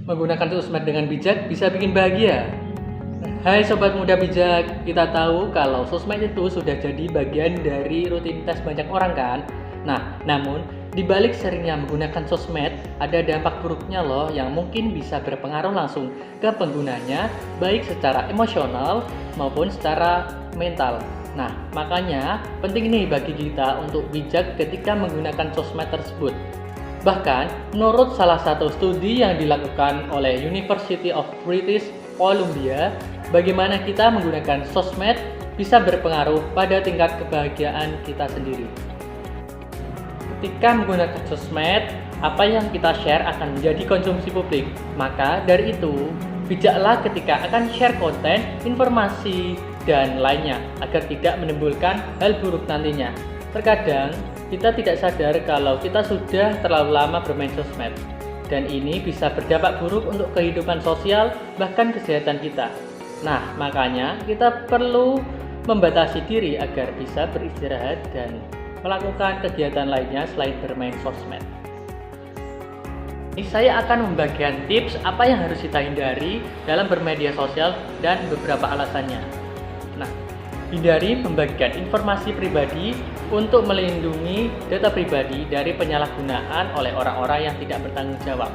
Menggunakan sosmed dengan bijak bisa bikin bahagia. Hai sobat muda bijak, kita tahu kalau sosmed itu sudah jadi bagian dari rutinitas banyak orang kan? Nah, namun di balik seringnya menggunakan sosmed, ada dampak buruknya loh yang mungkin bisa berpengaruh langsung ke penggunanya, baik secara emosional maupun secara mental. Nah, makanya penting nih bagi kita untuk bijak ketika menggunakan sosmed tersebut. Bahkan, menurut salah satu studi yang dilakukan oleh University of British Columbia, bagaimana kita menggunakan sosmed bisa berpengaruh pada tingkat kebahagiaan kita sendiri. Ketika menggunakan sosmed, apa yang kita share akan menjadi konsumsi publik. Maka dari itu, bijaklah ketika akan share konten, informasi, dan lainnya agar tidak menimbulkan hal buruk nantinya. Terkadang, kita tidak sadar kalau kita sudah terlalu lama bermain sosmed, dan ini bisa berdampak buruk untuk kehidupan sosial, bahkan kesehatan kita. Nah, makanya kita perlu membatasi diri agar bisa beristirahat dan melakukan kegiatan lainnya selain bermain sosmed. Ini saya akan membagikan tips apa yang harus kita hindari dalam bermedia sosial dan beberapa alasannya. Nah, hindari membagikan informasi pribadi untuk melindungi data pribadi dari penyalahgunaan oleh orang-orang yang tidak bertanggung jawab.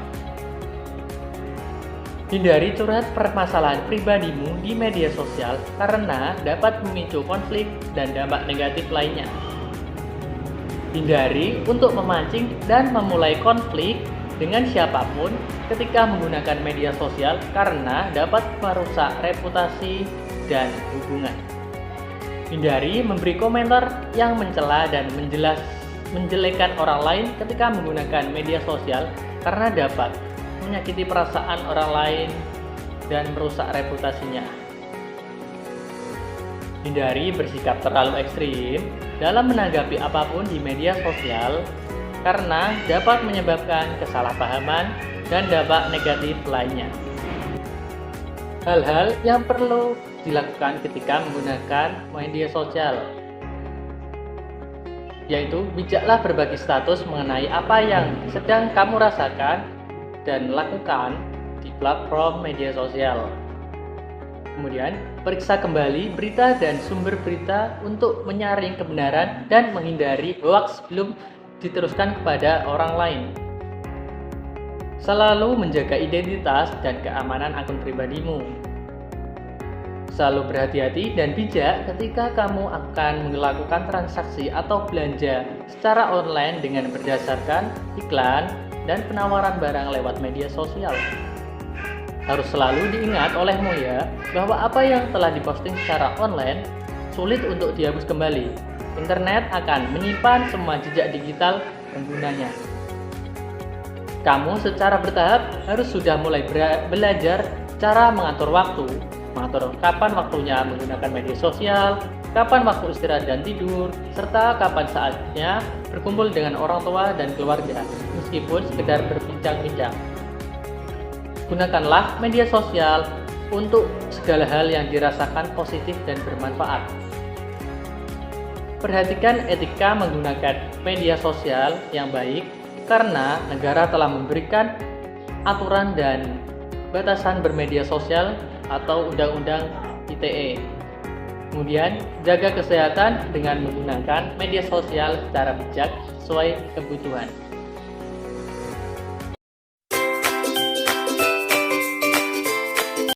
Hindari curhat permasalahan pribadimu di media sosial karena dapat memicu konflik dan dampak negatif lainnya. Hindari untuk memancing dan memulai konflik dengan siapapun ketika menggunakan media sosial karena dapat merusak reputasi dan hubungan. Hindari memberi komentar yang mencela dan menjelekkan orang lain ketika menggunakan media sosial karena dapat menyakiti perasaan orang lain dan merusak reputasinya. Hindari bersikap terlalu ekstrim dalam menanggapi apapun di media sosial karena dapat menyebabkan kesalahpahaman dan dampak negatif lainnya. Hal-hal yang perlu dilakukan ketika menggunakan media sosial, yaitu bijaklah berbagi status mengenai apa yang sedang kamu rasakan dan lakukan di platform media sosial. Kemudian, periksa kembali berita dan sumber berita untuk menyaring kebenaran dan menghindari hoaks sebelum diteruskan kepada orang lain. Selalu menjaga identitas dan keamanan akun pribadimu. Selalu berhati-hati dan bijak ketika kamu akan melakukan transaksi atau belanja secara online dengan berdasarkan iklan dan penawaran barang lewat media sosial. Harus selalu diingat olehmu ya, bahwa apa yang telah diposting secara online sulit untuk dihapus kembali. Internet akan menyimpan semua jejak digital penggunanya. Kamu secara bertahap harus sudah mulai belajar cara mengatur waktu, mengatur kapan waktunya menggunakan media sosial, kapan waktu istirahat dan tidur, serta kapan saatnya berkumpul dengan orang tua dan keluarga, meskipun sekedar berbincang-bincang. Gunakanlah media sosial untuk segala hal yang dirasakan positif dan bermanfaat. Perhatikan etika menggunakan media sosial yang baik, karena negara telah memberikan aturan dan batasan bermedia sosial atau Undang-Undang ITE. Kemudian, jaga kesehatan dengan menggunakan media sosial secara bijak sesuai kebutuhan.